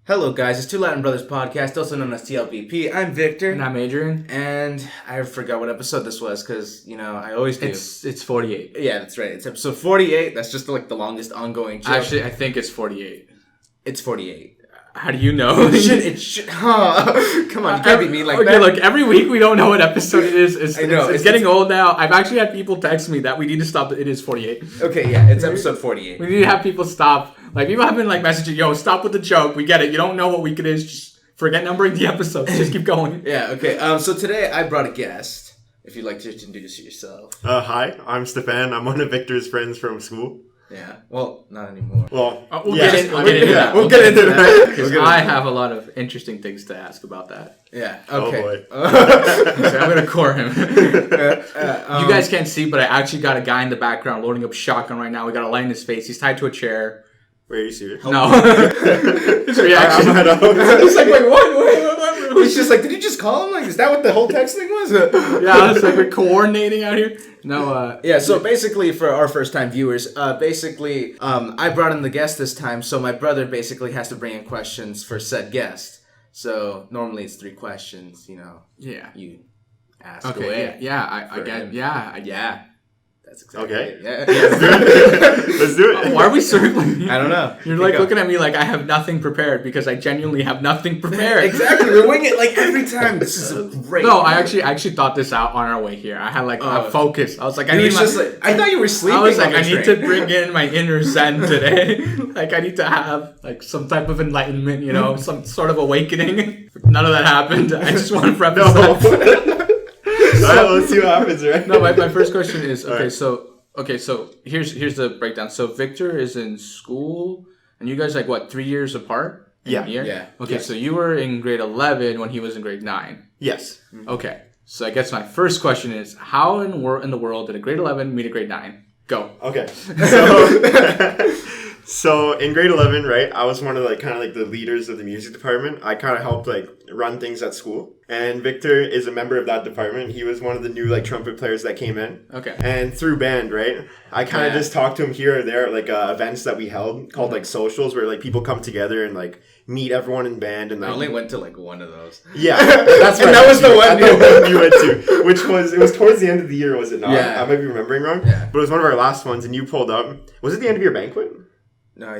Hello guys, it's Two Latin Brothers Podcast, also known as T.L.B.P. I'm Victor. And I'm Adrian. And I forgot what episode this was, because, I always do. It's 48. Yeah, that's right. It's episode 48. That's just the longest ongoing joke. Actually, I think it's 48. It's 48. How do you know? It should. Come on, you can't beat me like that. Okay, look, every week we don't know what episode it is. I know. It's getting old now. I've actually had people text me that we need to stop. It is 48. Okay, yeah, it's episode 48. We need to have people stop. People have been messaging, yo, stop with the joke. We get it. You don't know what week it is. Just forget numbering the episodes. Just keep going. Yeah, okay. So today I brought a guest. If you'd like to introduce yourself. Hi, I'm Stephan. I'm one of Victor's friends from school. Yeah. Well, not anymore. Well, we'll get into that. We'll get into that. Because I have a lot of interesting things to ask about that. Yeah. Okay. Oh boy. So I'm gonna core him. You guys can't see, but I actually got a guy in the background loading up shotgun right now. We got a light in his face. He's tied to a chair. Wait, are you serious? No. His reaction. He's like, wait, what? He's just like, did you just call him? Is that what the whole text thing was? Yeah, it's we're coordinating out here. No, Yeah, so basically, for our first-time viewers, I brought in the guest this time, so my brother basically has to bring in questions for said guest. So, normally it's 3 questions, Yeah. You ask okay, away. Yeah, I get it. Yeah. That's exactly it. Yeah. Let's do it. Why are we circling? I don't know. You're looking at me like I have nothing prepared because I genuinely have nothing prepared. Exactly. We're winging it every time. This is a great. No, I actually thought this out on our way here. I had a focus. I was like, I thought you were sleeping. I was like, I need to bring in my inner zen today. I need to have some type of enlightenment, some sort of awakening. None of that happened. I just want to preface that. Alright, let's see what happens, right? No, my first question is right. So here's the breakdown. So Victor is in school, and you guys 3 years apart? Yeah. Yeah. Okay, Yes. so you were in grade 11 when he was in grade 9. Yes. Okay, so I guess my first question is, how in the world did a grade 11 meet a grade 9? Go. Okay. So in grade 11, right, I was one of the leaders of the music department. I kind of helped run things at school. And Victor is a member of that department. He was one of the new trumpet players that came in. Okay. And through band, right, I kind of just talked to him here or there at events that we held called socials where people come together and meet everyone in band. And I only went to one of those. Yeah, that's right. And that was the one you went to, which was towards the end of the year, was it not? Yeah. I might be remembering wrong. Yeah. But it was one of our last ones, and you pulled up. Was it the end of your banquet? No,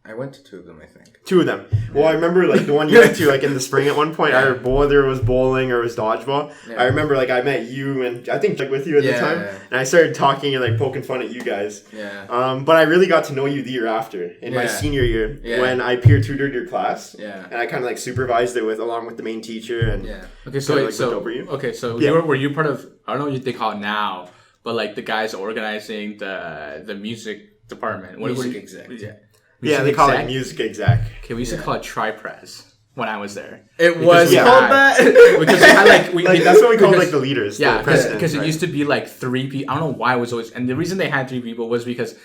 I went to 2 of them, I think. 2 of them. Well, I remember the one you went to in the spring at one point. I remember whether it was bowling or it was dodgeball. Yeah. I remember I met you and I think with you at the time, and I started talking and poking fun at you guys. Yeah. But I really got to know you the year after in my senior year when I peer tutored your class. Yeah. And I kind of supervised it along with the main teacher and. Yeah. Okay, so you part of, I don't know what they call it now, but the guys organizing the music department. Music exec. Yeah, they call it music exec. Okay, we used to call it Tri-Prez when I was there. It was called that? Because we had that's what we called the leaders. Yeah, because it used to be 3 people. I don't know why it was always, and the reason they had 3 people was because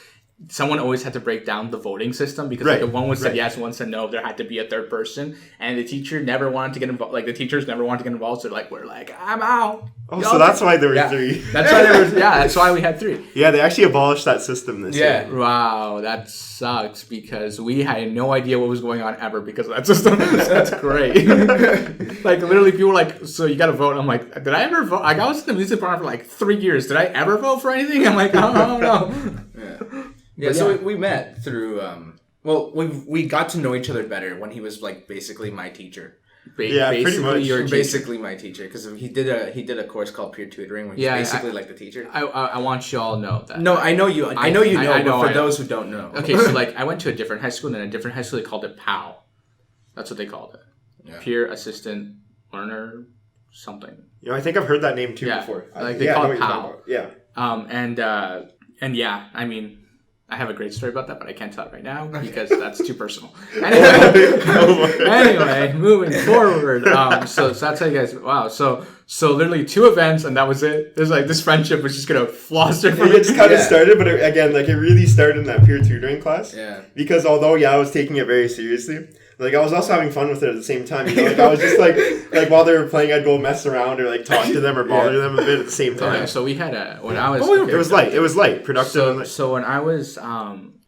someone always had to break down the voting system because if one was said yes, one said no, there had to be a third person, and the teacher never wanted to get involved. The teachers never wanted to get involved, so we're I'm out. Oh, so that's why there were 3. That's why there was. Yeah, that's why we had 3. Yeah, they actually abolished that system this year. Wow, that sucks because we had no idea what was going on ever because of that system. That's great. Literally, people were so you got to vote. I'm like, did I ever vote? I was in the music department for 3 years. Did I ever vote for anything? I'm like, I don't know. Yeah, so we met through, we got to know each other better when he was basically my teacher. Pretty much. Basically my teacher, because he did a course called peer tutoring, where he's basically the teacher. I want you all to know that. No, I know you. I know you know, but for those who don't know. Okay, so I went to a different high school, and in a different high school they called it PAL. That's what they called it. Yeah. Peer Assistant Learner something. I think I've heard that name too before. They call it PAL. Yeah. And yeah, I mean, I have a great story about that, but I can't tell it right now because that's too personal. Anyway, moving forward. So that's how you guys. Wow. So literally 2 events, and that was it. There's this friendship was just gonna foster from it. Just kind of started, but it really started in that peer tutoring class. Yeah. Because although I was taking it very seriously, I was also having fun with it at the same time. I was just while they were playing, I'd go mess around or talk to them or bother them a bit at the same time. Yeah, so we had when I was it was light. It was light, productive. So when I was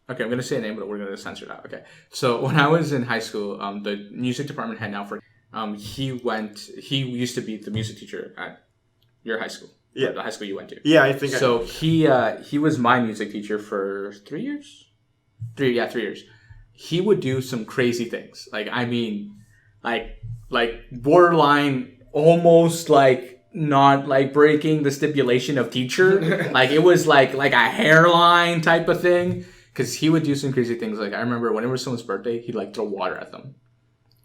Okay, I'm gonna say a name, but we're gonna censor that. Okay, so when I was in high school, the music department head now for he used to be the music teacher at your high school. Yeah, the high school you went to. Yeah, I think. So he was my music teacher for 3 years. 3 years. He would do some crazy things. Like I mean, like borderline, almost like. Not like breaking the stipulation of teacher. Like it was like a hairline type of thing. Because he would do some crazy things. Like I remember whenever someone's birthday, he'd like throw water at them.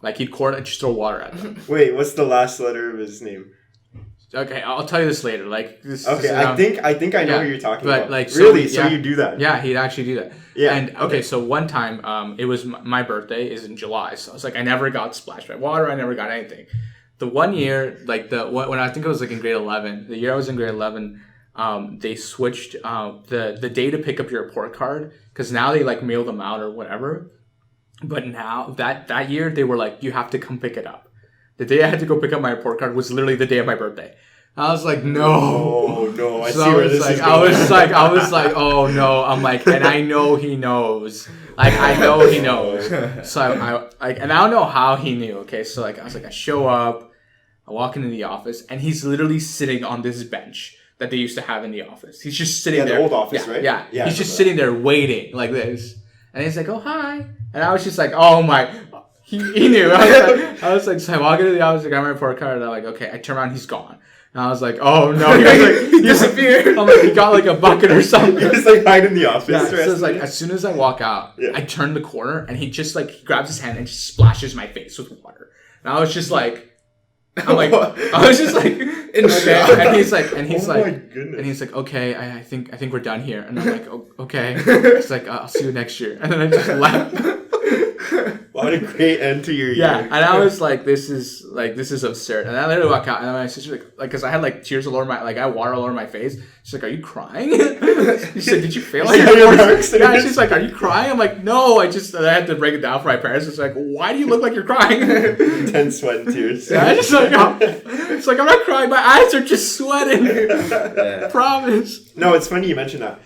Like he'd just throw water at them. Wait, what's the last letter of his name? Okay, I'll tell you this later. Like this. Okay, I think I know what you're talking about. Like really, so you do that? Yeah, he'd actually do that. Yeah. And okay, so one time, it was my birthday is in July, so I was like, I never got splashed by water. I never got anything. The one year, like when I think I was like in grade 11, the year I was in grade 11, they switched the day to pick up your report card, because now they like mail them out or whatever. But now that year they were like, you have to come pick it up. The day I had to go pick up my report card was literally the day of my birthday. I was like, no. Oh no, I see where this is going. I was like, oh no. I'm like, and I know he knows. Like I know he knows. So and I don't know how he knew. Okay, so like I was like, I show up. I walk into the office, and he's literally sitting on this bench that they used to have in the office. He's just sitting there. The old office, right? Yeah. He's just sitting there waiting like this. And he's like, oh, hi. And I was just like, oh, my. He knew. I was like, so I walk into the office, I got my report card, and I'm like, okay. I turn around, he's gone. And I was like, oh, no. He disappeared. I'm like, he got like a bucket or something. He just like hide in the office. Yeah, so it's like, as soon as I walk out, I turn the corner, and he just like, he grabs his hand and just splashes my face with water. And I was just like, I was just like in shock. And he's like, my goodness. And he's like, okay, I think we're done here. And I'm like, oh, okay. He's like, I'll see you next year. And then I just left. What a great end to your year. Yeah, and I was like, this is absurd. And I literally walk out, and then my sister like, because I had like tears all over my, like I had water all over my face. She's like, are you crying? She said, did you fail? Yeah, she's like, are you crying? I'm like, no, I had to break it down for my parents. It's like, why do you look like you're crying? Intense sweat and tears. Yeah, I just like, it's like, I'm not crying. My eyes are just sweating. Yeah. Promise. No, it's funny you mentioned that.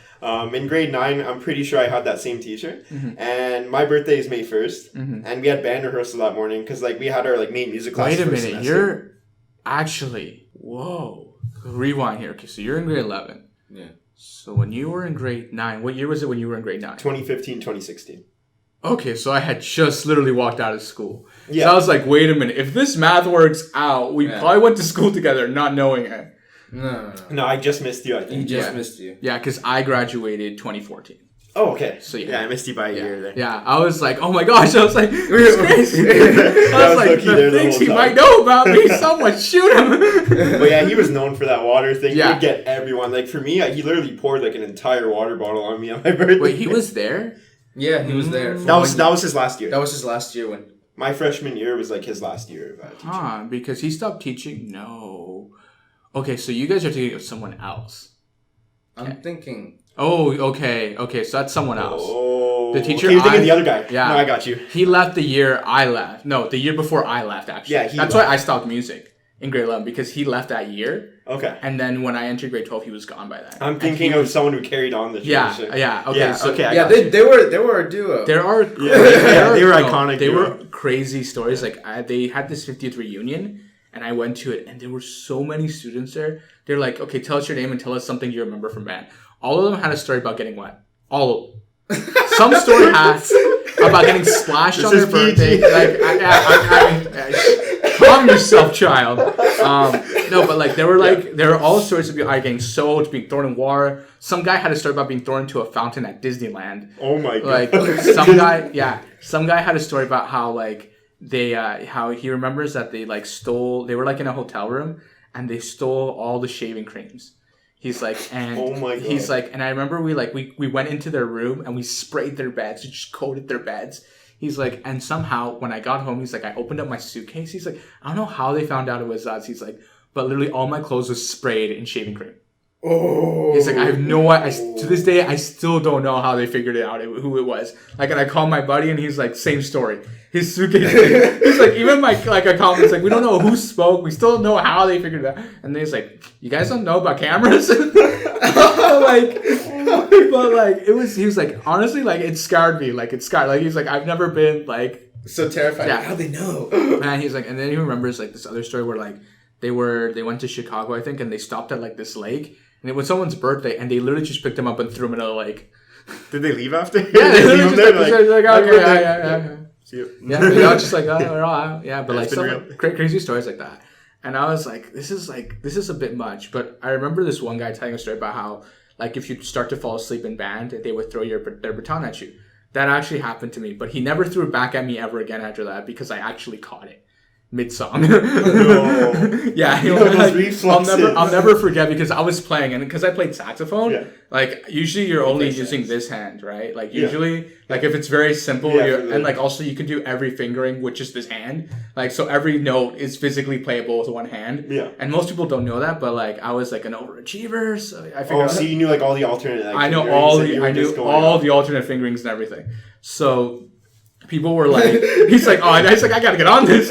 In grade 9, I'm pretty sure I had that same t-shirt. Mm-hmm. And my birthday is May 1st. Mm-hmm. And we had band rehearsal that morning because like we had our like main music class. Wait a minute, you're actually, whoa. Rewind here. Okay, so you're in grade 11. Yeah. So when you were in grade 9, what year was it when you were in grade 9? 2015, 2016. Okay, so I had just literally walked out of school. Yeah. So I was like, wait a minute. If this math works out, we probably went to school together not knowing it. No, I just missed you, I think. He just missed you. Yeah, because I graduated 2014. Oh, okay. So yeah, I missed you by a year there. Yeah, I was like, oh my gosh. I was like, it's crazy. I was like, the things he might know about me, someone shoot him. But yeah, he was known for that water thing. Yeah. He would get everyone. Like for me, he literally poured like an entire water bottle on me on my birthday. Wait, he was there? Yeah, he was there. That was his last year. That was his last year when... My freshman year was like his last year of teaching. Because he stopped teaching? No. Okay, so you guys are thinking of someone else. I'm thinking... Oh, okay, so that's someone else. Oh, the teacher. Okay, you're thinking the other guy. Yeah, no, I got you. He left the year I left. No, the year before I left. Actually, yeah, that's why I stopped music in grade 11 because he left that year. Okay. And then when I entered grade 12, he was gone by then. I'm thinking of someone who carried on the tradition. Yeah. Okay. So, they were a duo. They were iconic. They were crazy stories. Like they had this 50th reunion. And I went to it, and there were so many students there. They're like, okay, tell us your name and tell us something you remember from band. All of them had a story about getting wet. All of them. Some story had about getting splashed on their birthday. Calm yourself, child. No, but like there were all stories of getting soaked, being thrown in water. Some guy had a story about being thrown into a fountain at Disneyland. Oh my god! Like some guy had a story about how like. How he remembers that they were like in a hotel room and they stole all the shaving creams. He's like, and oh my god. He's like, and I remember we went into their room and we sprayed their beds, we just coated their beds. He's like, and somehow when I got home, he's like, I opened up my suitcase. He's like, I don't know how they found out it was us. He's like, but literally all my clothes was sprayed in shaving cream. Oh. He's like, I have no idea. To this day, I still don't know how they figured it out, who it was. Like, and I called my buddy, and he's like, same story. His suitcase. He's like, even my I called him. It's like, we don't know who spoke. We still don't know how they figured it out. And then he's like, you guys don't know about cameras? Like, But like he was like, honestly, like it scarred me. Like he's like, I've never been like so terrified. Yeah. How'd they know? And he's like, and then he remembers like this other story where like they went to Chicago, I think, and they stopped at like this lake, and it was someone's birthday, and they literally just picked him up and threw him in a lake. Did they leave after? Yeah, they leave him there. Like, okay, yeah. See you. Yeah, you know, just like, yeah, but like been some crazy stories like that. And I was like, this is a bit much. But I remember this one guy telling a story about how, like, if you start to fall asleep in band, they would throw their baton at you. That actually happened to me, but he never threw it back at me ever again after that because I actually caught it mid-song. No. Yeah, I'll never forget because I was playing, and because I played saxophone, like usually you're only using this hand, right? Like usually, like if it's very simple, and like also you can do every fingering with just this hand, like so every note is physically playable with one hand. Yeah, and most people don't know that, but like I was like an overachiever, so I figured. Oh, so you knew like all the alternate. Like, I know all the alternate fingerings and everything. So people were like, he's like, I gotta get on this.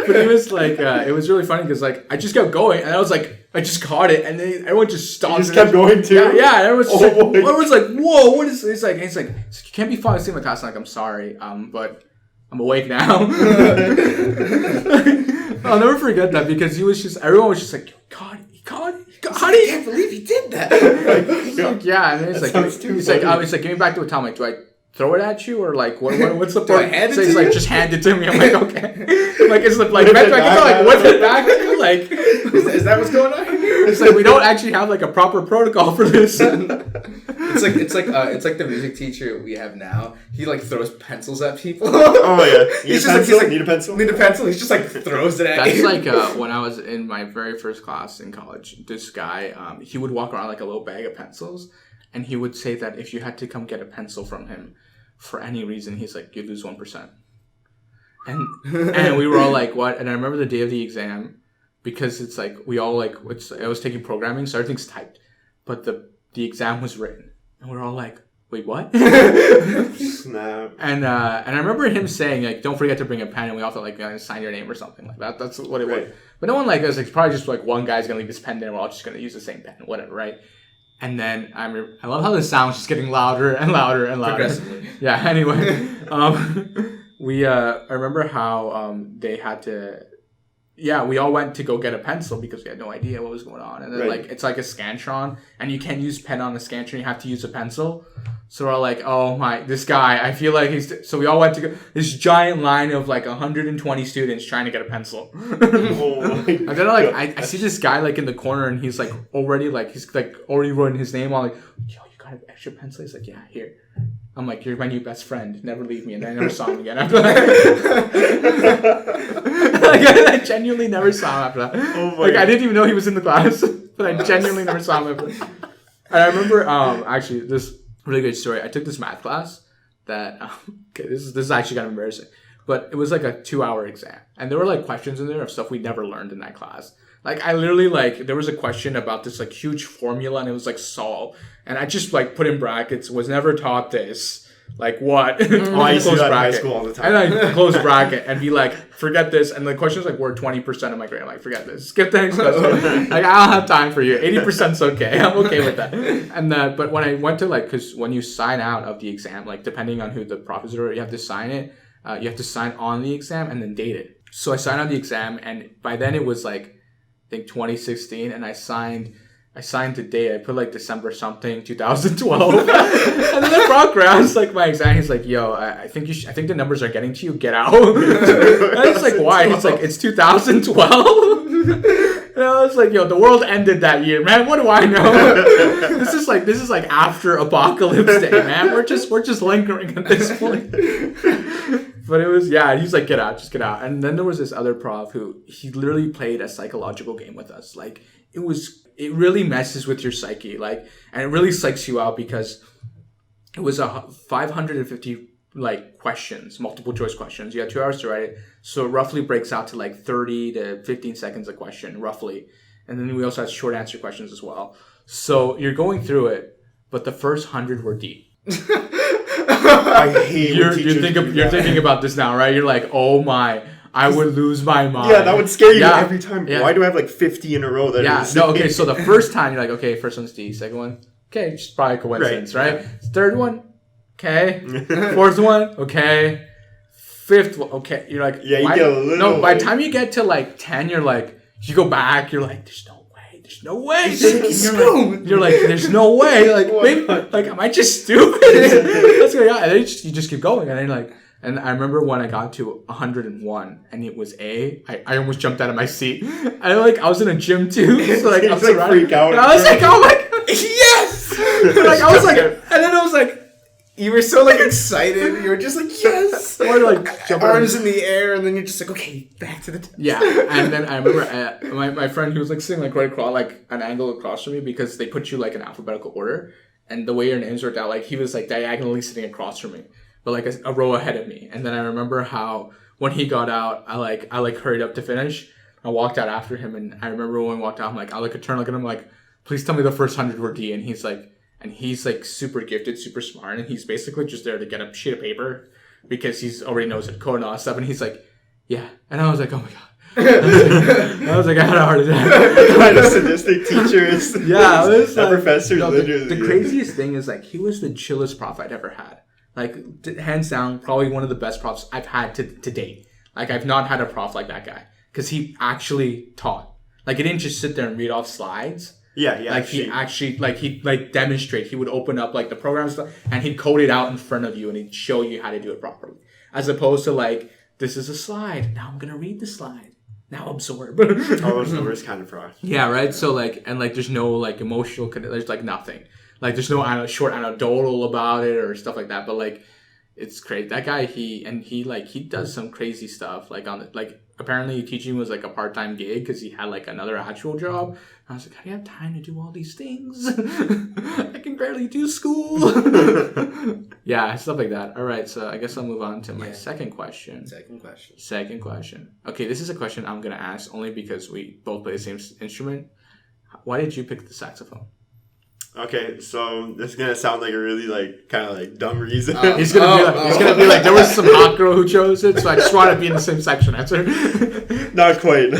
But it was like, it was really funny because like I just kept going, and I was like, I just caught it, and then everyone just stopped. You just kept going too. Yeah. Everyone's just everyone's like, whoa, what is? It's like you can't be falling asleep in my class. I'm like, I'm sorry, but I'm awake now. I'll never forget that because everyone was just like, he caught it. I can't believe he did that. Yeah, and then he's like, give me back to a time. Like, do I throw it at you or like what's the point? So he's like, just hand it to me. I'm like, okay. Like it's like whip it back to you. Like is that what's going on? It's like we don't actually have like a proper protocol for this. It's like the music teacher we have now. He like throws pencils at people. Oh yeah. He's like, need a pencil. Need a pencil. He just like throws it at you. That's like when I was in my very first class in college. This guy, he would walk around like a little bag of pencils, and he would say that if you had to come get a pencil from him for any reason, he's like, you'd lose 1%. And we were all like, what? And I remember the day of the exam, because it's like we all like I was taking programming, so everything's typed, but the exam was written, and we were all like, wait, what? Snap. And I remember him saying like, don't forget to bring a pen, and we all thought like, sign your name or something like that. That's what it was. But no one like us. Like probably just like one guy's gonna leave his pen there, and we're all just gonna use the same pen, whatever, right? And then I love how the sound's just getting louder and louder and louder. Progressively. Yeah. Anyway, I remember how they had to. Yeah, we all went to go get a pencil because we had no idea what was going on. And then, like, it's like a Scantron, and you can't use pen on a Scantron. You have to use a pencil. So we're all like, oh my, this guy, I feel like he's... So we all went to go... This giant line of, like, 120 students trying to get a pencil. Oh my and then, like, I see this guy, like, in the corner, and he's, like, already written his name on, like, yo, you got an extra pencil? He's like, yeah, here. I'm like, you're my new best friend. Never leave me. And I never saw him again after that. Like, I genuinely never saw him after that. Oh my God. I didn't even know he was in the class, but I genuinely never saw him after that. And I remember, actually, this really good story. I took this math class that, okay, this is actually kind of embarrassing, but it was like a 2-hour exam. And there were like questions in there of stuff we never learned in that class. Like, I literally, like, there was a question about this, like, huge formula, and it was, like, solve. And I just, like, put in brackets, was never taught this. Like, what? Oh, I used to do that in high school all the time. And I close bracket and be like, forget this. And the question's, like, worth 20% of my grade. I'm like, forget this. Skip the next question. Like, I don't have time for you. 80%'s okay. I'm okay with that. And but when I went to, like, because when you sign out of the exam, like, depending on who the professor, you have to sign it. You have to sign on the exam and then date it. So I signed on the exam, and by then it was, like, I think 2016, and I signed the date. I put like December something 2012, and then the proc rounds like my exam. He's like, "Yo, I think the numbers are getting to you. Get out." And I was like, "Why?" He's like, "It's 2012." And I was like, "Yo, the world ended that year, man. What do I know?" This is like after Apocalypse Day, man. We're just lingering at this point. But it was, he's like, get out, just get out. And then there was this other prof who, he literally played a psychological game with us. Like, it really messes with your psyche. Like, and it really psychs you out because it was 550, like, questions, multiple choice questions. You had 2 hours to write it. So it roughly breaks out to, like, 30 to 15 seconds a question, roughly. And then we also had short answer questions as well. So you're going through it, but the first 100 were deep. I hate you're thinking about this now, right? You're like, oh my, I would lose my mind. Yeah, that would scare you every time. Yeah. Why do I have like 50 in a row? Okay, so the first time you're like, okay, first one's D, second one Okay, just probably a coincidence, right? Third one, okay. Fourth one, okay. Fifth one, okay. You're like, yeah, you get a little. No, by the time you get to like 10, you're like, you go back, you're like, there's no way. You're like, there's no way. Like, maybe, like, am I just stupid? What's going on? And then you just keep going, and then like. And I remember when I got to 101 and it was A, I almost jumped out of my seat. I was in a gym too, so like I'm surrounded. Freak out. And I was like, oh my god, yes! Like I was like, and then I was like, you were so like excited. You were just like, yes! Or like arms in the air, and then you're just like, okay, back to the desk. Yeah, and then I remember my friend who was like sitting like right across, like an angle across from me because they put you like in alphabetical order, and the way your names worked out, like he was like diagonally sitting across from me. But like a row ahead of me. And then I remember how when he got out, I hurried up to finish. I walked out after him, and I remember when we walked out, I'm like, I turn look at him like, please tell me the first 100 were D. And he's like super gifted, super smart, and he's basically just there to get a sheet of paper because he's already knows it code and all that stuff. And he's like, yeah. And I was like, oh my god. I was like, I had a heart attack. Kind of sadistic teachers. Yeah, that professor's literally. The craziest thing is like he was the chillest prof I'd ever had. Like, hands down, probably one of the best profs I've had to date. Like, I've not had a prof like that guy. Because he actually taught. Like, he didn't just sit there and read off slides. Yeah. Like, he actually, like, he'd, like, demonstrate. He would open up, like, the program stuff, and he'd code it out in front of you, and he'd show you how to do it properly. As opposed to, like, this is a slide. Now I'm going to read the slide. Now absorb. Those are the worst kind of prof. Yeah, right? So, like, and, like, there's no, like, emotional, there's, like, nothing. Like, there's no short anecdotal about it or stuff like that. But, like, it's crazy. That guy, he does some crazy stuff. Like, apparently teaching was, like, a part-time gig because he had, like, another actual job. And I was like, how do you have time to do all these things? I can barely do school. Yeah, stuff like that. All right, so I guess I'll move on to my second question. Second question. Okay, this is a question I'm going to ask only because we both play the same instrument. Why did you pick the saxophone? Okay, so this is gonna sound like a really like kind of like dumb reason. He's gonna be like, there was some hot girl who chose it, so I just want to be in the same section as her. Not quite.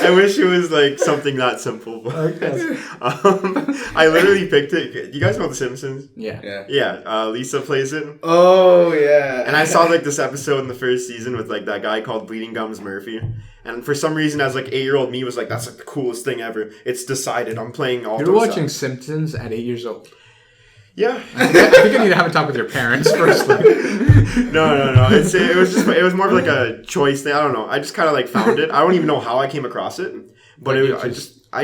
I wish it was like something that simple. But, okay. I literally picked it. You guys know The Simpsons? Yeah. Lisa plays it. Oh yeah. And I saw like this episode in the first season with like that guy called Bleeding Gums Murphy. And for some reason, as like 8-year-old me was like, that's like the coolest thing ever. It's decided. I'm playing all. You're watching Simpsons at 8 years old. Yeah. I think I need to have a talk with your parents first. No. It was more of like a choice thing. I don't know. I just kind of like found it. I don't even know how I came across it, but I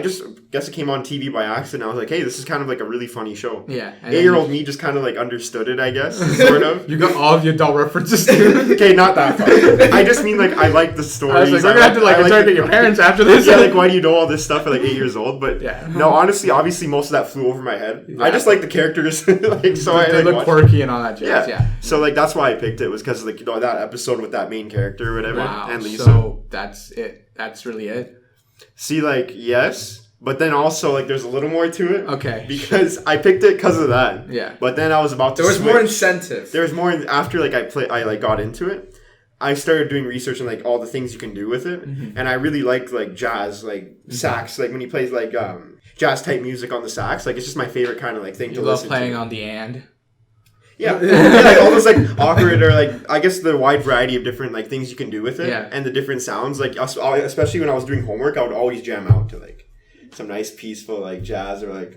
just guess it came on TV by accident. I was like, hey, this is kind of like a really funny show. Yeah. 8-year-old me just kind of like understood it, I guess, sort of. You got all of the adult references too. Okay, not that far. I just mean like I like the stories. I was like, we're gonna have to like target your parents after this. Yeah, like why do you know all this stuff at like 8 years old? But yeah. No, honestly, obviously most of that flew over my head. Yeah. I just like the characters, like so they look quirky and all that jazz. Yeah. So like that's why I picked it was because like that episode with that main character or whatever. Wow. And Lisa. So that's it. That's really it. See, like yes. But then also, like, there's a little more to it. Okay. Because I picked it because of that. Yeah. But then I was about to There was switch. more incentive. There was more after, like, I got into it. I started doing research on, like, all the things you can do with it. Mm-hmm. And I really liked, like, jazz, like, sax. Like, when he plays, like, jazz-type music on the sax. Like, it's just my favorite kind of, like, thing to listen to. You love playing on the and? Yeah. Like, all those, like, awkward or, like, I guess the wide variety of different, like, things you can do with it. Yeah. And the different sounds. Like, especially when I was doing homework, I would always jam out to, like, some nice peaceful like jazz or like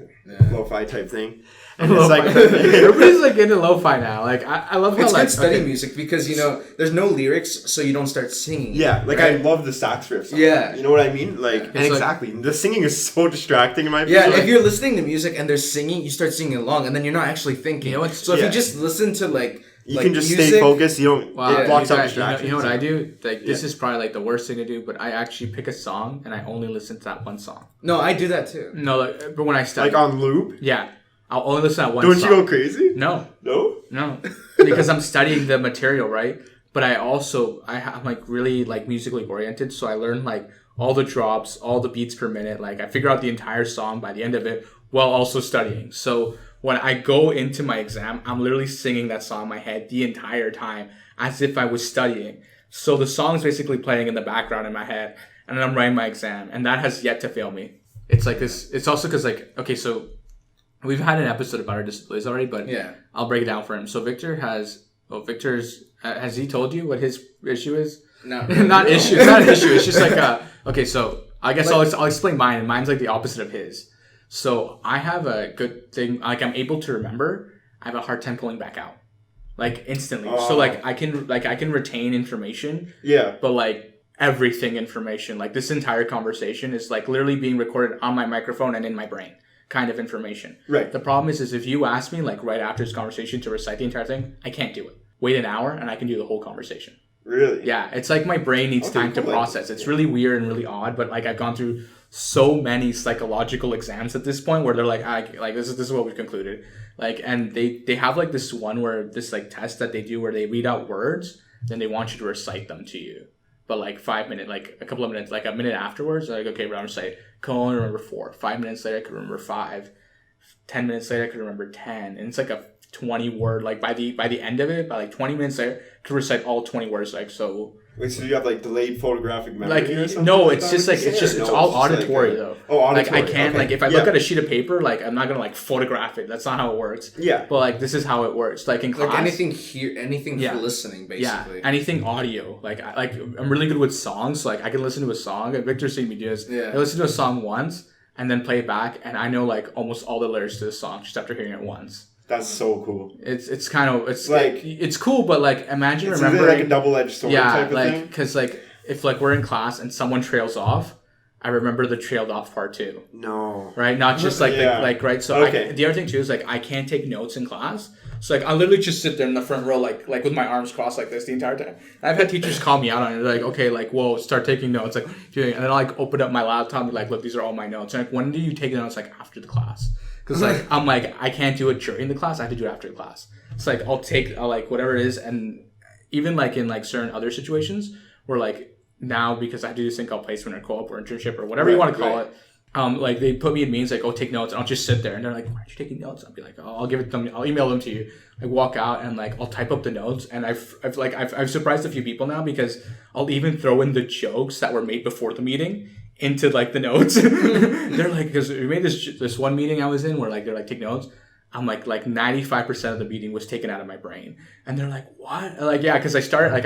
lo-fi type thing. And it's like everybody's like into lo-fi now. Like I love how it's like good study music because you know there's no lyrics, so you don't start singing. Yeah, like right? I love the sax riffs. Yeah, you know what I mean. Like and exactly, the singing is so distracting in my opinion. Yeah, if you're listening to music and they're singing, you start singing along, and then you're not actually thinking. You know what? So if you just listen to like. You can just stay focused. You don't. Wow, it blocks out distractions. You know what I do? Like this is probably like the worst thing to do, but I actually pick a song and I only listen to that one song. No, I do that too. No, like, but when I study, like on loop. Yeah, I'll only listen to that one song. Don't you go crazy? No, no, because I'm studying the material, right? But I'm like really like musically oriented, so I learn like all the drops, all the beats per minute. Like I figure out the entire song by the end of it while also studying. So when I go into my exam, I'm literally singing that song in my head the entire time as if I was studying. So the song's basically playing in the background in my head, and then I'm writing my exam, and that has yet to fail me. It's like this. It's also because like, okay, so we've had an episode about our disabilities already, but Yeah. I'll break it down for him. So Victor's has he told you what his issue is? Not It's not an issue. It's just like okay. So I guess I'll explain mine. And mine's like the opposite of his. So I have a good thing. Like I'm able to remember. I have a hard time pulling back out, like instantly. So like I can retain information. Yeah. But like everything information, like this entire conversation is like literally being recorded on my microphone and in my brain, kind of information. Right. The problem is if you ask me like right after this conversation to recite the entire thing, I can't do it. Wait an hour and I can do the whole conversation. Really? Yeah, it's like my brain needs time to process. It's really weird and really odd, but like I've gone through so many psychological exams at this point where they're like, this is what we've concluded. Like, and they have like this one where this like test that they do where they read out words, then they want you to recite them to you. But like 5 minutes, like a couple of minutes, like a minute afterwards, they're like, okay, we're gonna recite. Can only remember 4. 5 minutes later, I could remember 5. 10 minutes later, I could remember 10. And it's like a 20 word, like by the end of it, by like 20 minutes later, I could recite all 20 words. Like, so. Wait, so you have like delayed photographic memory Like, or something? no, like it's that? just like, it's all auditory like though. Oh, auditory. Like, I can't, okay. like, if I look at a sheet of paper, like, I'm not gonna like photograph it. That's not how it works. Yeah. But like, this is how it works. Like in class. Like anything for listening, basically. Yeah, anything audio. Like I'm really good with songs. So like I can listen to a song. Victor's seen me do this. Yeah. I listen to a song once and then play it back, and I know like almost all the lyrics to the song just after hearing it once. That's so cool. It's kind of it's like it's cool, but like imagine it's remembering like a double-edged sword type of thing. because like if like we're in class and someone trails off, I remember the trailed off part too. No. Right, not just like right. So okay. The other thing too is like I can't take notes in class. So like I literally just sit there in the front row like with my arms crossed like this the entire time. And I've had teachers call me out on it. They're like, okay, like whoa, start taking notes. Like, and then I'll like open up my laptop and be like, look, these are all my notes. And like, when do you take notes? Like after the class. Because like I'm like I can't do it during the class. I have to do it after the class. It's like I'll like whatever it is, and even like in like certain other situations where like now because I have to do this thing called placement or co-op or internship or whatever you want to call it. Like they put me in meetings like, oh, take notes, and I'll just sit there, and they're like, why aren't you taking notes? I'll be like, oh, I'll give it to them, I'll email them to you. Like walk out and like I'll type up the notes, and I've surprised a few people now because I'll even throw in the jokes that were made before the meeting into like the notes. They're like, because we made this one meeting I was in where like they're like take notes. I'm like 95% of the meeting was taken out of my brain, and they're like, what? I'm like, yeah, because I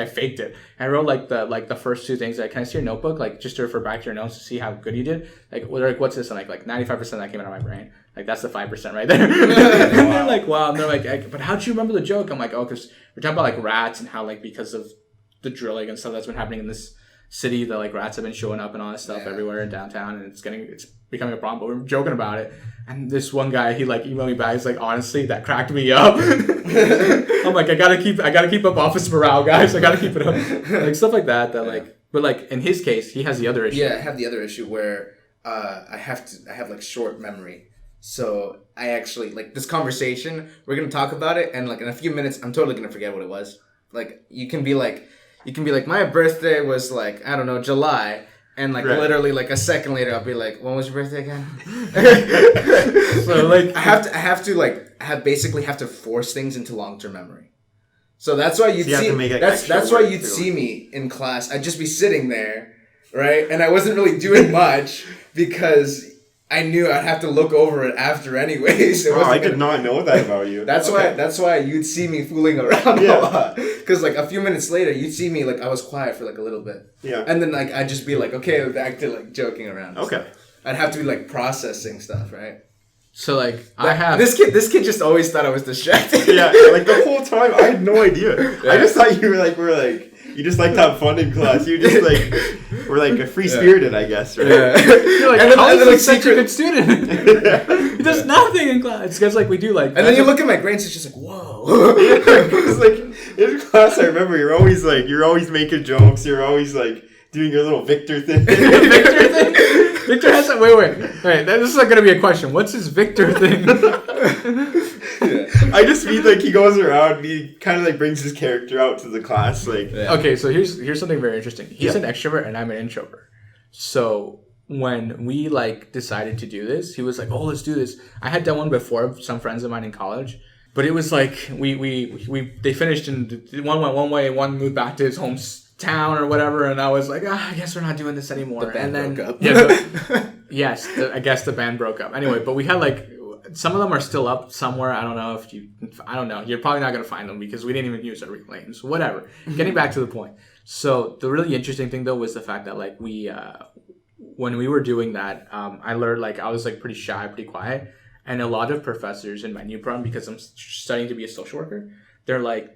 faked it. I wrote like the first 2 things. Like, can I see your notebook? Like just to refer back to your notes to see how good you did. Like, they're like, what's this? And like 95% of that came out of my brain. Like that's the 5% right there. And they're like, wow. And they're like, but how'd you remember the joke? I'm like, oh, because we're talking about like rats and how like because of the drilling and stuff that's been happening in this city, that like rats have been showing up and all that stuff everywhere in downtown, and it's becoming a problem. But we're joking about it, and this one guy, he like emailed me back. He's like, honestly, that cracked me up. I'm like, I gotta keep up office morale, guys. I gotta keep it up, like stuff like that. Like, but like in his case, he has the other issue. Yeah, I have the other issue where I have like short memory. So I actually like this conversation. We're gonna talk about it, and like in a few minutes, I'm totally gonna forget what it was. Like you can be like, my birthday was like, I don't know, July. And like literally like a second later, I'll be like, when was your birthday again? So like I have to basically force things into long-term memory. So that's why you'd see me in class. I'd just be sitting there, right? And I wasn't really doing much because I knew I'd have to look over it after anyways. I did not know that about you. That's why you'd see me fooling around a lot. Because like a few minutes later, you'd see me like I was quiet for like a little bit. Yeah. And then like I'd just be like, okay, back to like joking around. Okay. Stuff. I'd have to be like processing stuff, right? So like this kid just always thought I was distracted. Yeah, like the whole time I had no idea. Yeah. I just thought you were you just like to have fun in class. You just like were like free spirited, I guess, right? Yeah. You're like, how is he such a good student? He does nothing in class. It's because like we do like. And then you look at my grades, it's just like, whoa. Because like in class, I remember you're always making jokes. You're always like doing your little Victor thing. Victor thing. Victor has a wait. This is not gonna be a question. What's his Victor thing? I just mean like he goes around and he kind of like brings his character out to the class. Like okay, so here's something very interesting. He's an extrovert and I'm an introvert. So when we like decided to do this, he was like, "Oh, let's do this." I had done one before with some friends of mine in college, but it was like they finished and one went one way, one moved back to his hometown or whatever, and I was like, I guess we're not doing this anymore. The band broke up. I guess the band broke up. Anyway, but we had like some of them are still up somewhere. I don't know. You're probably not going to find them because we didn't even use our reclaims. Whatever. Getting back to the point. So the really interesting thing, though, was the fact that, like, when we were doing that, I learned, like, I was, like, pretty shy, pretty quiet. And a lot of professors in my new program, because I'm studying to be a social worker, they're like,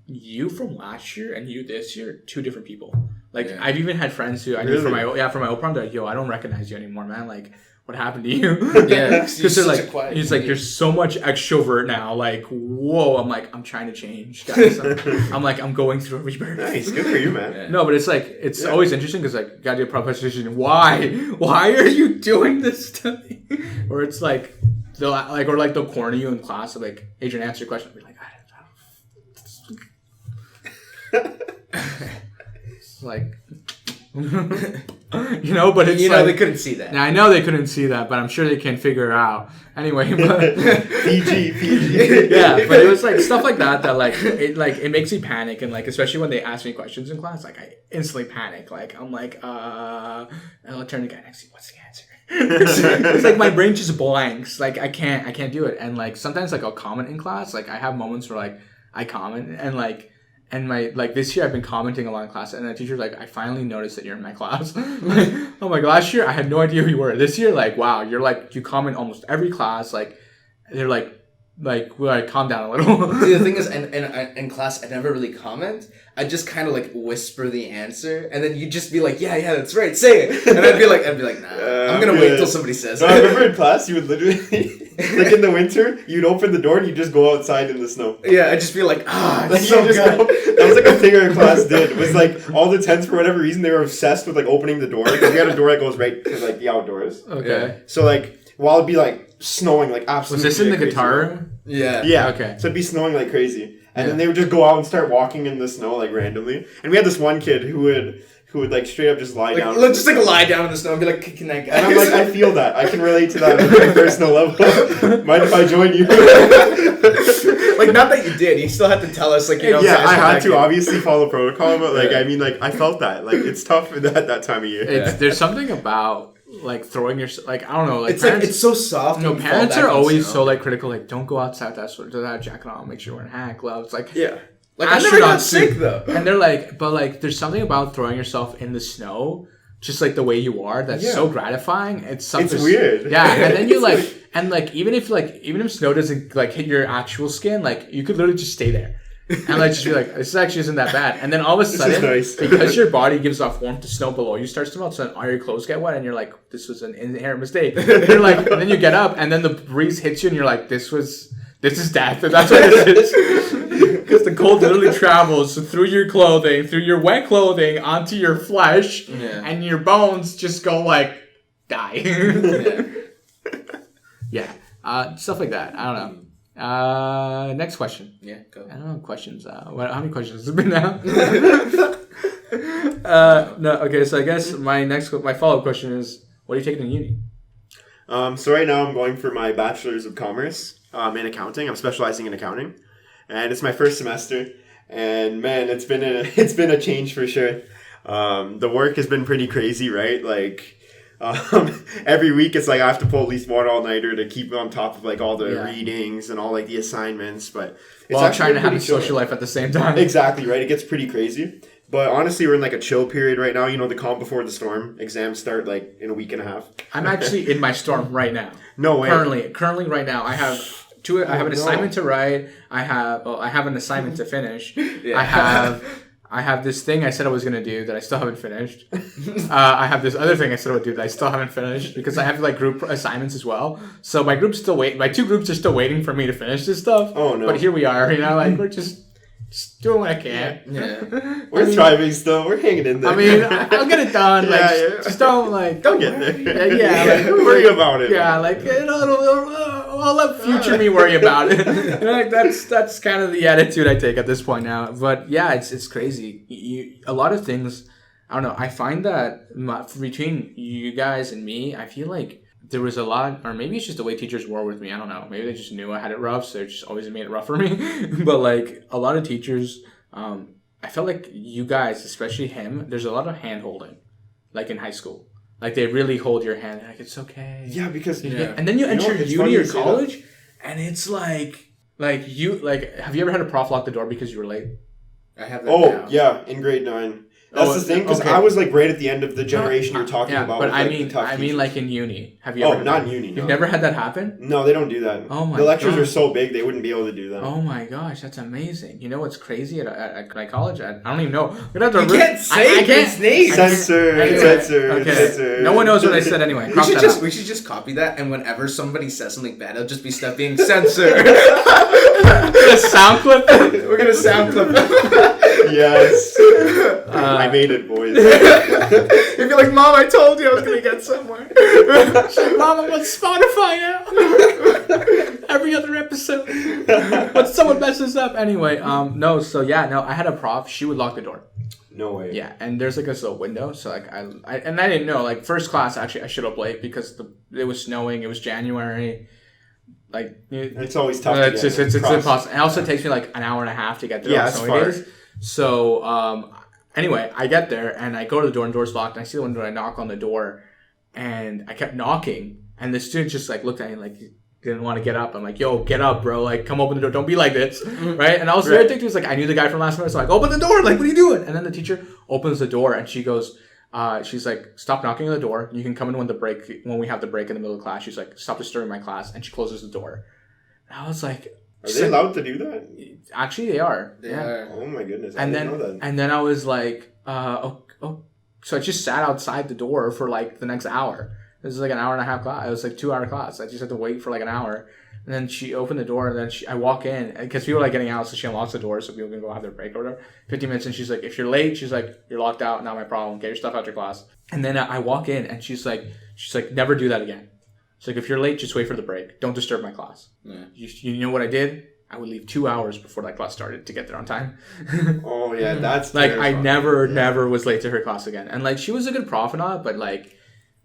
you from last year and you this year, two different people. Like, I've even had friends who I knew from my old program, they're like, yo, I don't recognize you anymore, man. Like, what happened to you? Yeah, because they're like, he's like, you're so much extrovert now. Like, whoa. I'm like, I'm trying to change, guys. I'm like, I'm going through a rebirth. Nice, good for you, man. Yeah. No, but it's like, it's always interesting because, like, gotta do a proposition. Why are you doing this to me? Or it's like, they'll corner you in class. So, like, Adrian, answer your question. I'll be like, it's like, you know, but it's they couldn't see that. Now, I know they couldn't see that, but I'm sure they can figure it out. Anyway, but PG. Yeah, but it was like stuff like that like it makes me panic, and like especially when they ask me questions in class, like I instantly panic. Like I'm like, and I'll turn to the guy next to me, what's the answer? It's like my brain just blanks. Like I can't do it. And like sometimes like I'll comment in class. Like I have moments where like I comment and my like this year I've been commenting a lot in class, and the teacher's like, I finally noticed that you're in my class. Like, I'm like, last year I had no idea who you were. This year, like, wow, you're like, you comment almost every class. Like they're like calm down a little. See, the thing is, in class I never really comment. I just kind of like whisper the answer, and then you just be like, yeah, that's right, say it. And I'd be like, nah, I'm gonna wait till somebody says it. I remember in class you would literally, like in the winter, you'd open the door and you'd just go outside in the snow. Yeah, I'd just be like, it's so so good. good. That was like a thing our class did. It was like all the tents, for whatever reason, they were obsessed with like opening the door, because we had a door that goes right to like the outdoors. Okay. So like while it'd be like snowing like absolutely. Was this in the guitar room? Yeah. Okay. So it'd be snowing like crazy. And then they would just go out and start walking in the snow like randomly. And we had this one kid who would like straight up just lie down. Let's just like lie down in the snow and be like, can I go? And I'm like, I feel that. I can relate to that on a very personal level. Mind if I join you? Like, not that you did. You still had to tell us, like, Yeah, I had to obviously follow protocol, but like, I mean, like, I felt that. Like, it's tough at that time of year. There's something about like throwing your, like, I don't know, like it's parents, like it's so soft. You know, parents are always so like critical, like, don't go outside that jacket on, make sure you're wearing hat, gloves, like, yeah. Like, I never got sick too. though. And they're like, but like, there's something about throwing yourself in the snow, just like the way you are, that's so gratifying. It's weird. Yeah, and then you like, and like, even if snow doesn't like hit your actual skin, like you could literally just stay there. And like just be like, this actually isn't that bad. And then all of a sudden, because your body gives off warmth to snow below, you start to melt, so then all your clothes get wet, and you're like, this was an inherent mistake. And you're like, and then you get up, and then the breeze hits you, and you're like, this is death. And that's what it is. Because the cold literally travels through your clothing, through your wet clothing, onto your flesh, and your bones just go like, die. Stuff like that. I don't know. Next question. Yeah, go. I don't know questions. How many questions has it been now? No. Okay, so I guess my follow-up question is, what are you taking in uni? So right now I'm going for my Bachelor's of Commerce in accounting. I'm specializing in accounting, and it's my first semester. And man, it's been a change for sure. The work has been pretty crazy, right? Like. Every week it's like I have to pull at least one all-nighter to keep on top of like all the readings and all like the assignments, but it's while trying to have a social life at the same time. Exactly, right? It gets pretty crazy. But honestly, we're in like a chill period right now. You know, the calm before the storm. Exams start like in a week and a half. I'm actually in my storm right now. No way. Currently right now, I have an assignment to write. I have an assignment to finish. I have this thing I said I was going to do that I still haven't finished. I have this other thing I said I would do that I still haven't finished, because I have like group assignments as well. So my group's still my two groups are still waiting for me to finish this stuff. Oh no. But here we are, you know, like we're just doing what I can. Yeah. We're thriving still. We're hanging in there. I mean, I'll get it done. Just don't don't get there. Don't worry about it. Yeah, like I'll let future me worry about it. You know, like that's kind of the attitude I take at this point now. But yeah, it's crazy. A lot of things. I don't know. I find that between you guys and me, I feel like there was a lot, or maybe it's just the way teachers were with me. I don't know. Maybe they just knew I had it rough, so they just always made it rough for me. But like a lot of teachers, I felt like you guys, especially him, there's a lot of hand holding, like in high school. Like they really hold your hand. They're like, it's okay. Yeah, because And then you enter it's uni funny or you say college, and it's like have you ever had a prof lock the door because you were late? I have that now. Yeah, in grade 9. That's the thing, because okay. I was like right at the end of the generation you're talking about. But with, like, the tough I mean, teachers. like in uni. Have you ever? Not in uni. You've never had that happen? No, they don't do that. Oh my! The lectures God. are so big they wouldn't be able to do that. Oh my gosh, that's amazing! You know what's crazy at my college? I don't even know. You can't say his name. Censor. Okay. No one knows what I said anyway. We should just copy that, and whenever somebody says something bad, it'll just be stuff being censored. A sound clip. We're gonna sound clip. Yes. I made it, boys. You'd be like, Mom, I told you I was gonna get somewhere. Mom, I'm on Spotify now. Every other episode. But someone messes up anyway. No. I had a prof. She would lock the door. No way. Yeah, and there's like this little window. So like I didn't know. Like first class, actually, I showed up late because it was snowing. It was January. Like it's always tough. It's impossible. It also takes me like an hour and a half to get there. Yeah, it's far. Days. So anyway, I get there and I go to the door and the door's locked. And I see the window and I knock on the door, and I kept knocking, and the student just like looked at me like he didn't want to get up. I'm like, yo, get up, bro. Like, come open the door. Don't be like this, right? And I was very thinking, like, I knew the guy from last minute, so I'm like, open the door. Like, what are you doing? And then the teacher opens the door and she goes, she's like, stop knocking on the door. You can come in when we have the break in the middle of class. She's like, stop disturbing my class, and she closes the door. And I was like, are they allowed to do that? Actually, they are. They are. Oh my goodness! And didn't know that. And then I was like, so I just sat outside the door for like the next hour. This is like an hour and a half class. It was like 2-hour class. I just had to wait for like an hour. And then she opened the door, and then I walk in because people are like getting out, so she unlocks the door so people can go have their break or whatever. 15 minutes, and she's like, if you're late, she's like, you're locked out. Not my problem. Get your stuff out your class. And then I walk in, and she's like, never do that again. She's like, if you're late, just wait for the break. Don't disturb my class. Yeah. You know what I did? I would leave 2 hours before that class started to get there on time. Oh yeah, that's like I never was late to her class again. And like she was a good prof and all, but like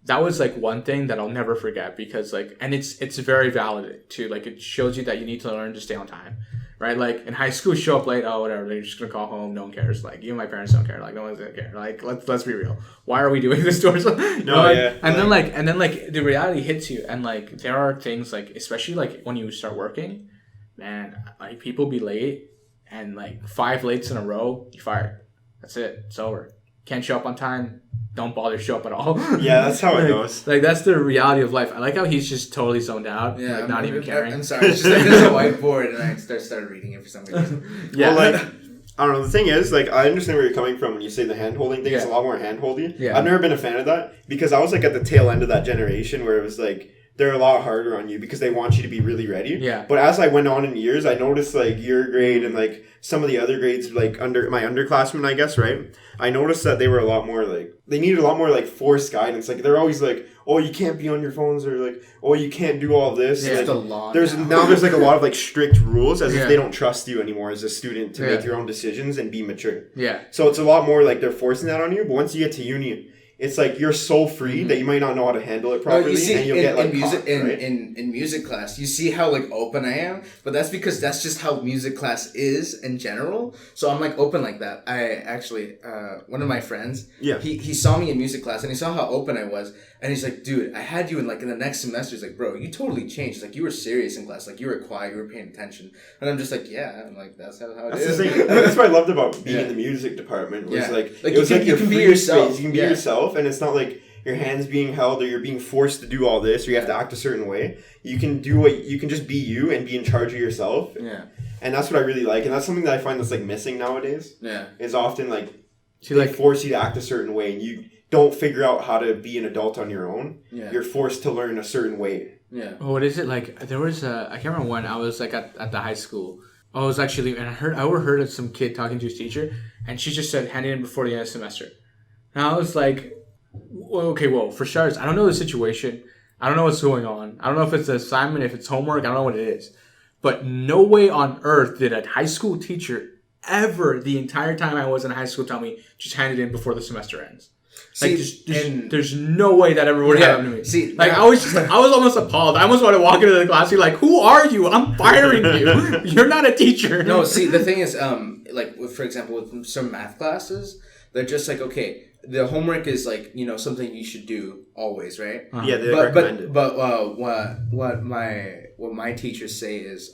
that was like one thing that I'll never forget because like, and it's very valid too. Like it shows you that you need to learn to stay on time, right? Like in high school, show up late, oh whatever, they're just gonna call home. No one cares. Like even my parents don't care. Like no one's gonna care. Like let's be real. Why are we doing this to ourselves? And then like the reality hits you, and like there are things like especially like when you start working. Man, like people be late, and like 5 lates in a row, you're fired. That's it. It's over. Can't show up on time. Don't bother to show up at all. Yeah, that's how it goes. Like that's the reality of life. I like how he's just totally zoned out. Yeah, like, not even caring. I'm sorry. It's just like there's a whiteboard, and I started reading it for some reason. Yeah, well, like I don't know. The thing is, like, I understand where you're coming from when you say the hand holding thing. It's a lot more hand holdy. Yeah. I've never been a fan of that because I was like at the tail end of that generation where it was like. They're a lot harder on you because they want you to be really ready. Yeah. But as I went on in years, I noticed like your grade and like some of the other grades, like under my underclassmen, I guess, right? I noticed that they were a lot more like they needed a lot more like forced guidance. Like they're always like, oh, you can't be on your phones, or like, oh, you can't do all this. Yeah, like, a lot. There's like a lot of like strict rules as if they don't trust you anymore as a student to make your own decisions and be mature. Yeah. So it's a lot more like they're forcing that on you. But once you get to uni. It's like you're so free that you might not know how to handle it properly, and you'll get like music, caught, right? in music class. You see how like open I am, but that's because that's just how music class is in general. So I'm like open like that. I actually one of my friends, he saw me in music class and he saw how open I was, and he's like, dude, I had you in the next semester. He's like, bro, you totally changed. Like you were serious in class. Like you were quiet. You were paying attention. And I'm just like, yeah. I'm like, that's how it is. That's what I loved about being in the music department. Was it was like you can be yourself. You can be yourself. And it's not like your hands being held or you're being forced to do all this or you have to act a certain way. You can just be you and be in charge of yourself. Yeah. And that's what I really like. And that's something that I find that's like missing nowadays. Yeah. Is often like they force you to act a certain way and you don't figure out how to be an adult on your own. Yeah. You're forced to learn a certain way. Yeah. Oh, what is it? Like there was I can't remember when I was like at the high school. I was actually and I overheard of some kid talking to his teacher and she just said hand it in before the end of the semester. And I was like, okay, well, for starters, I don't know the situation. I don't know what's going on. I don't know if it's an assignment, if it's homework. I don't know what it is. But no way on earth did a high school teacher ever, the entire time I was in high school, tell me, just hand it in before the semester ends. Like, there's no way that ever would happen to me. See, like, I was almost appalled. I almost wanted to walk into the class and be like, who are you? I'm firing you. You're not a teacher. No, see, the thing is, like, for example, with some math classes, they're just like, okay, the homework is like, something you should do always, right? Yeah, they recommend it. But what my teachers say is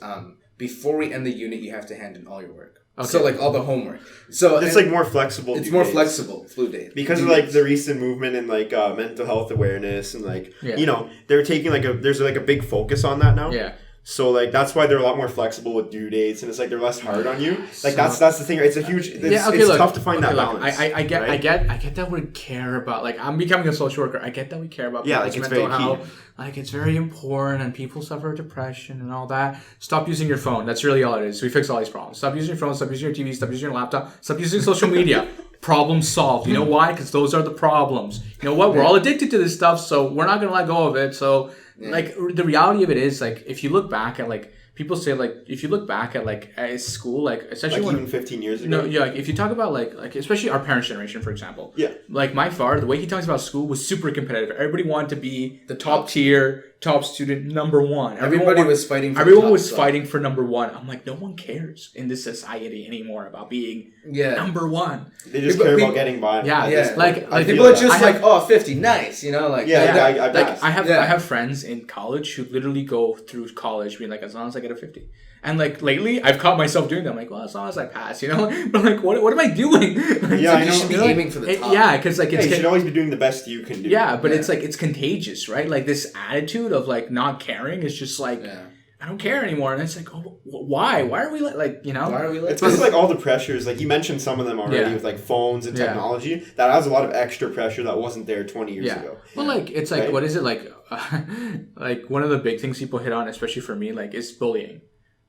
before we end the unit, you have to hand in all your work. Okay. So like all the homework. So it's like more flexible. It's more flexible flu days because of like the recent movement in like mental health awareness and like they're taking there's like a big focus on that now. Yeah. So like that's why they're a lot more flexible with due dates, and it's like they're less hard on you. Like that's the thing. It's a huge. It's tough to find that balance. I get that we care about, like, I'm becoming a social worker. I get that we care about like it's mental very health. key. Like it's very important, and people suffer depression and all that. Stop using your phone. That's really all it is. We fix all these problems. Stop using your phone. Stop using your TV. Stop using your laptop. Stop using social media. Problem solved. You know why? Because those are the problems. You know what? We're all addicted to this stuff, so we're not gonna let go of it. So like the reality of it is, like, if you look back at like. People say, like, if you look back at, like, at school, like, especially like even 15 years ago. No, yeah, like, if you talk about, like, especially our parents' generation, for example. Yeah. Like, my father, the way he talks about school was super competitive. Everybody wanted to be the top tier, top student, number one. Everybody was fighting for Everyone was fighting for number one. I'm like, no one cares in this society anymore about being number one. They just care about getting by. Yeah. Like people are just like, 50, nice, like. I have friends in college who literally go through college being like, as long as I get a 50. And like lately, I've caught myself doing that. I'm like, well, as long as I pass, But I'm like, what am I doing? Like, you should be aiming for the top. Because like you should always be doing the best you can do. Yeah, but it's like it's contagious, right? Like this attitude of like not caring is just like. Yeah. I don't care anymore, and it's like, oh, why? Why are we Why are we It's because like all the pressures, like you mentioned some of them already with like phones and technology. That adds a lot of extra pressure that wasn't there 20 years ago. Well, like it's like what is it like? Like one of the big things people hit on, especially for me, like is bullying.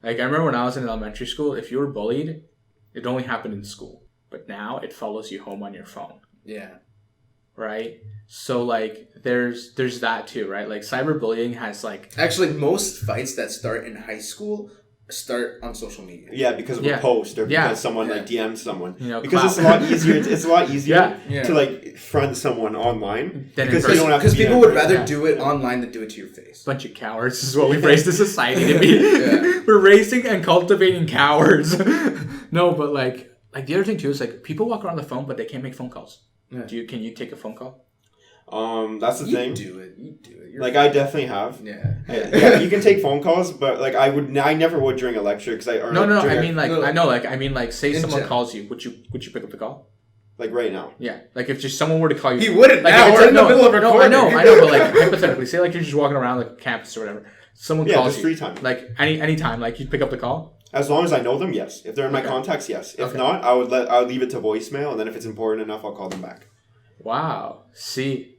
Like I remember when I was in elementary school, if you were bullied, it only happened in school, but now it follows you home on your phone. Yeah. Right. So like there's that too, right? Like cyberbullying has like actually most fights that start in high school start on social media. Yeah, because of a post or because someone like DMs someone. Because it's a lot easier. It's a lot easier to like friend someone online because you don't have to. Because people would rather do it online than do it to your face. Bunch of cowards is what we've raised the society to be. We're raising and cultivating cowards. No, but like the other thing too is like people walk around the phone, but they can't make phone calls. Yeah. Can you take a phone call? That's the thing. You do it. Like I definitely have. Yeah. You can take phone calls, but like I never would during a lecture because I mean like say someone calls you, would you pick up the call? Like right now. Yeah. Like if just someone were to call you, he wouldn't. Like now we're in the middle of recording. No, I know, but like hypothetically, say like you're just walking around like campus or whatever. Someone calls you. Free time. Like any time, like you'd pick up the call. As long as I know them, yes. If they're in my contacts, yes. If not, I would leave it to voicemail, and then if it's important enough, I'll call them back. Wow. See,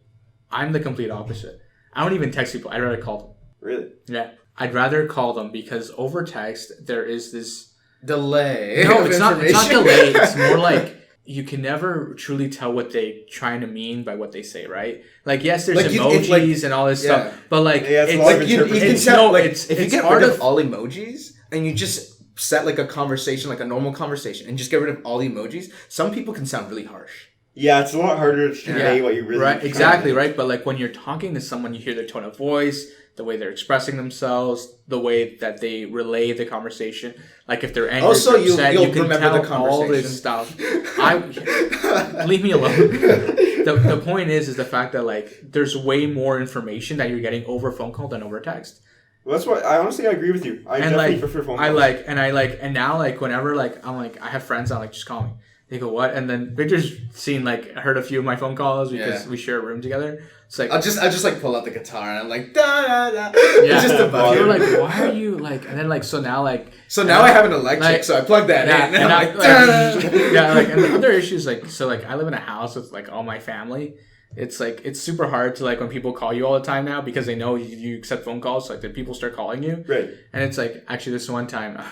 I'm the complete opposite. I don't even text people. I'd rather call them. Really? Yeah. I'd rather call them because over text there is this delay. No, it's not delay. It's more like you can never truly tell what they trying to mean by what they say, right? Like yes, there's emojis and all this stuff, but like it's like you can tell. If you get rid of all emojis and you just set like a conversation, like a normal conversation, and just get rid of all the emojis, some people can sound really harsh. Yeah, it's a lot harder to convey what you really right. Exactly, right? But like when you're talking to someone, you hear their tone of voice, the way they're expressing themselves, the way that they relay the conversation. Like if they're angry, also upset, you'll you can remember tell the conversation. all this stuff. Leave me alone. The point is the fact that like there's way more information that you're getting over phone call than over text. Well, that's why I honestly agree with you. I definitely prefer phone calls. And now like whenever like I'm like I have friends that like just call me. They go, what? And then Victor's heard a few of my phone calls because we share a room together. It's like I'll just like pull out the guitar and I'm like da da da. Yeah, it's just a bug. You're like, why are you like? And then like so now I have an electric, so I plug that in. And I'm like, and the other issue is like I live in a house with like all my family. It's like it's super hard to like when people call you all the time now because they know you accept phone calls. So, like the people start calling you, right? And it's like actually this one time,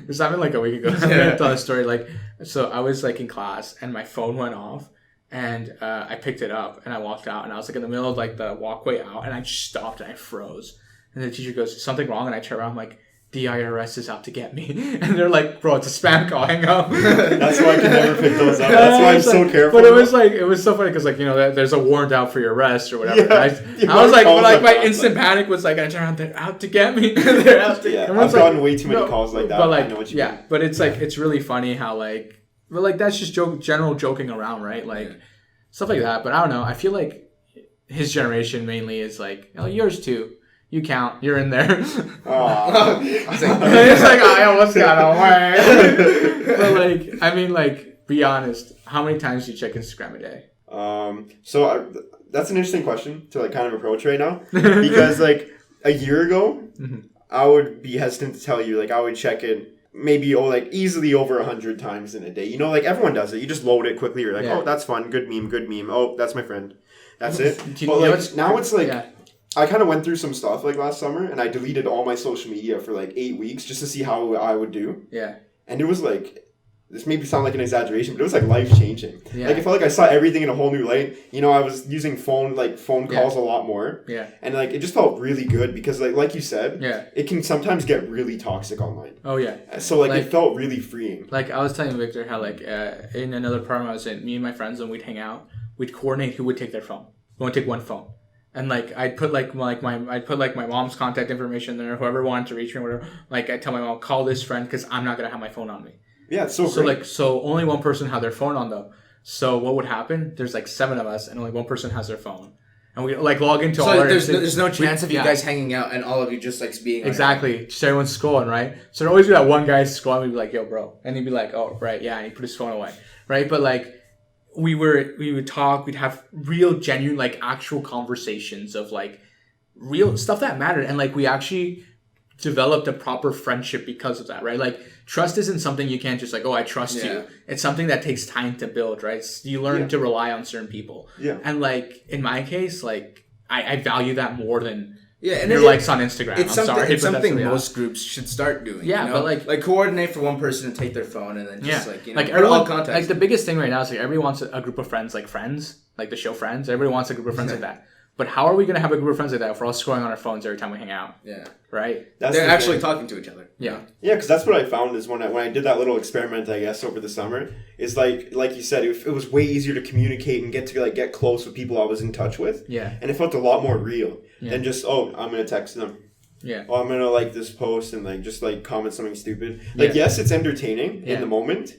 this happened like a week ago. I'm gonna tell a story. Like so, I was like in class and my phone went off, and I picked it up and I walked out and I was like in the middle of like the walkway out and I just stopped and I froze. And the teacher goes, "Is something wrong?" And I turn around, I'm like, the IRS is out to get me. And they're like, bro, it's a spam call, hang up. That's why I can never pick those up. That's why I'm so careful. But it was so funny because like, there's a warrant out for your arrest or whatever. Yeah, I was like, my instant panic was like, I turn around, they're out to get me. They're out to get me. I've gotten way too many calls like that. But like, I know what you mean. But it's like, it's really funny how like, but like that's just general joking around, right? Like stuff like that. But I don't know. I feel like his generation mainly is like, oh, yours too. You count. You're in there. It's like, oh, what's going on? But like, I mean, like, be honest. How many times do you check Instagram a day? That's an interesting question to like kind of approach right now because like a year ago, I would be hesitant to tell you like I would check it maybe like easily over 100 times in a day. You know, like everyone does it. You just load it quickly. You're like, oh, that's fun. Good meme. Oh, that's my friend. That's it. But like now it's like. Yeah. I kind of went through some stuff like last summer and I deleted all my social media for like 8 weeks just to see how I would do. Yeah. And it was like, this maybe sound like an exaggeration, but it was like life changing. Yeah. Like I felt like I saw everything in a whole new light. You know, I was using phone calls a lot more. Yeah. And like it just felt really good because like you said, it can sometimes get really toxic online. Oh yeah. So like it felt really freeing. Like I was telling Victor how like in another apartment I was in, me and my friends when we'd hang out, we'd coordinate who would take their phone. We would take one phone. And like I'd put my mom's contact information there. Whoever wanted to reach me, or whatever. Like I tell my mom, call this friend because I'm not gonna have my phone on me. Yeah, it's so great. So only one person had their phone on though. So what would happen? There's like 7 of us, and only one person has their phone, and we like log into all. So there's no chance of you guys hanging out and all of you just like being exactly. Just everyone's scrolling, right? So there'd always be that one guy scrolling. We'd be like, "Yo, bro," and he'd be like, "Oh, right, yeah," and he'd put his phone away, right? But like. We would talk, we'd have real, genuine, like, actual conversations of, like, real stuff that mattered. And, like, we actually developed a proper friendship because of that, right? Like, trust isn't something you can't just, like, oh, I trust you. It's something that takes time to build, right? You learn to rely on certain people. Yeah. And, like, in my case, like, I value that more than... and your likes on Instagram. It's something most groups should start doing. Yeah, you know? but like coordinate for one person to take their phone and then just like everyone contact. Like the biggest thing right now is like everybody wants a group of friends, like the show Friends. Everybody wants a group of friends like that. But how are we going to have a group of friends like that if we're all scrolling on our phones every time we hang out? Yeah. Right? They're actually talking to each other. Yeah. Yeah, because that's what I found is when I did that little experiment, I guess, over the summer, is like you said, it was way easier to communicate and get close with people I was in touch with. Yeah. And it felt a lot more real than just, oh, I'm going to text them. Yeah. Oh, I'm going to like this post and like just like comment something stupid. Like, yes, it's entertaining in the moment.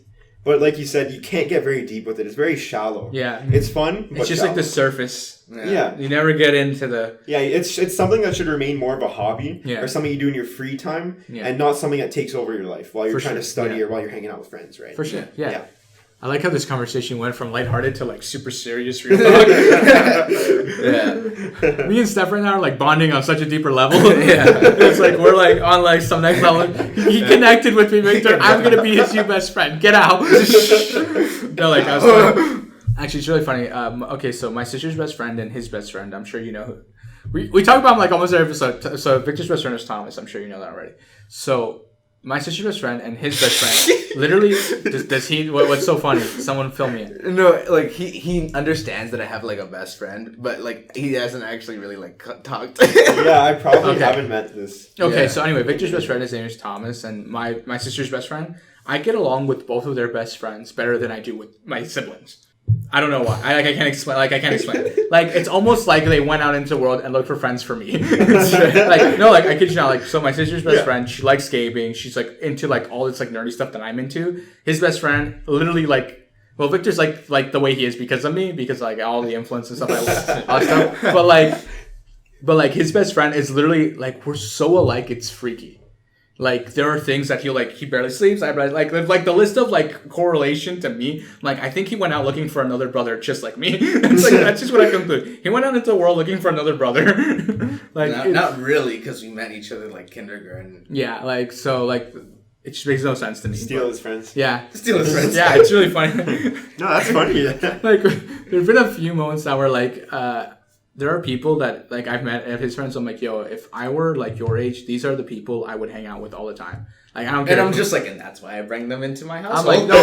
But like you said, you can't get very deep with it. It's very shallow. Yeah. It's fun, but it's just shallow. Like the surface. Yeah. You never get into the... Yeah, it's something that should remain more of a hobby or something you do in your free time and not something that takes over your life while you're trying to study or while you're hanging out with friends, right? For sure, yeah. I like how this conversation went from lighthearted to like super serious real talk. Me and Steph right now are like bonding on such a deeper level. It's like we're like on like some next level. He connected with me, Victor. I'm gonna be his new best friend. Get out. No, like I was talking. Actually, it's really funny. Okay, so my sister's best friend and his best friend. I'm sure you know who. We talk about him like almost every episode. So Victor's best friend is Thomas. I'm sure you know that already. So. My sister's best friend and his best friend literally does he what's so funny? Someone film me it. No, like he understands that I have like a best friend, but like he hasn't actually really like talked. Yeah, I probably haven't met this. Okay, so anyway, Victor's best friend, his name is Thomas, and my sister's best friend, I get along with both of their best friends better than I do with my siblings. I don't know why. I can't explain. Like it's almost like they went out into the world and looked for friends for me. I kid you not. Like, so my sister's best friend, she likes skating. She's like into like all this like nerdy stuff that I'm into. His best friend, literally like, well, Victor's like the way he is because of me, because like all the influence and stuff, all that stuff. But like his best friend is literally like we're so alike. It's freaky. Like, there are things that he barely sleeps. I like the list of, like, correlation to me. Like, I think he went out looking for another brother just like me. It's like, that's just what I conclude. He went out into the world looking for another brother. Not really, because we met each other, like, kindergarten. Yeah, like, so, like, it just makes no sense to me. Steal his friends. Yeah. Steal his friends. Yeah, it's really funny. No, that's funny. Like, there's been a few moments now where, like, there are people that, like, I've met of his friends. I'm like, yo, if I were, like, your age, these are the people I would hang out with all the time. Like, I don't care. And I'm just like, and that's why I bring them into my house. I'm like, no,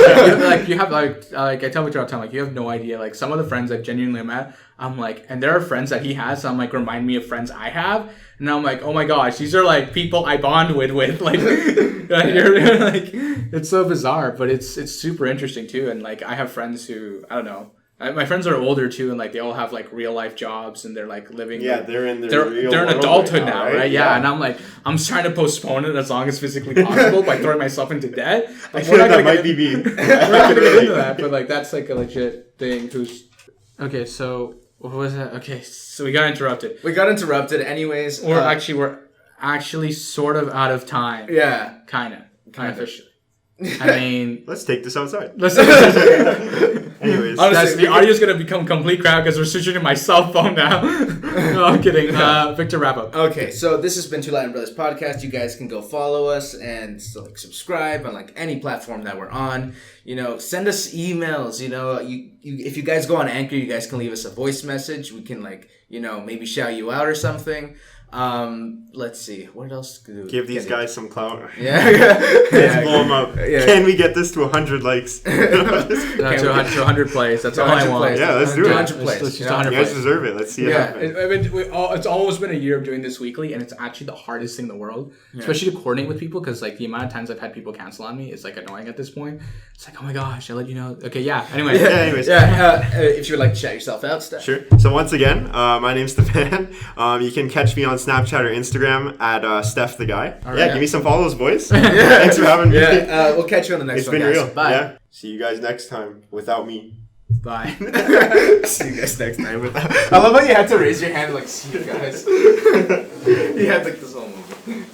you have, like, I tell Victor all the time, like, you have no idea. Like, some of the friends I've genuinely met, I'm like, and there are friends that he has, so I'm like, remind me of friends I have. And I'm like, oh my gosh, these are, like, people I bond with. Like, you're, like, it's so bizarre, but it's super interesting, too. And, like, I have friends who, I don't know, My friends are older too, and like they all have like real life jobs, and they're like living. Yeah, like, they're in their they're in adulthood now, right? Yeah. And I'm like, I'm trying to postpone it as long as physically possible by throwing myself into debt. I feel like that might be me. We're not gonna get into that, but like that's like a legit thing. Okay, so what was that? Okay, so we got interrupted. Anyways. We're actually sort of out of time. Yeah. Kind of officially. I mean, let's take this outside. Anyways, honestly, the audio's gonna become complete crap because we're switching to my cell phone now. No, I'm kidding. Victor, wrap up. Okay, so this has been Two Latin Brothers Podcast. You guys can go follow us and like subscribe on like any platform that we're on. You know, send us emails. You know, if you guys go on Anchor, you guys can leave us a voice message. We can like, you know, maybe shout you out or something. Let's see. What else? Give these guys some clout. Yeah. Let's blow them up. Yeah. Can we get this to 100 likes? To 100 plays. That's all I want. Plays. Yeah, let's do it. 100 plays. Let's you guys deserve it. Let's see it happen. It's almost been a year of doing this weekly, and it's actually the hardest thing in the world, especially to coordinate with people, because like the amount of times I've had people cancel on me is like annoying at this point. It's like, oh my gosh, I let you know. Okay, yeah. Anyway. If you would like to shout yourself out, Steph. Sure. So once again, my name's Stephan. You can catch me on Snapchat or Instagram at Steph the Guy. Right, give me some follows, boys. Thanks for having me. We'll catch you on the next one. It's been guys. real. Bye. Yeah. See you guys next time without me. Bye. See you guys next time without. I love how you had to raise your hand like, see you guys. You had like this whole movie.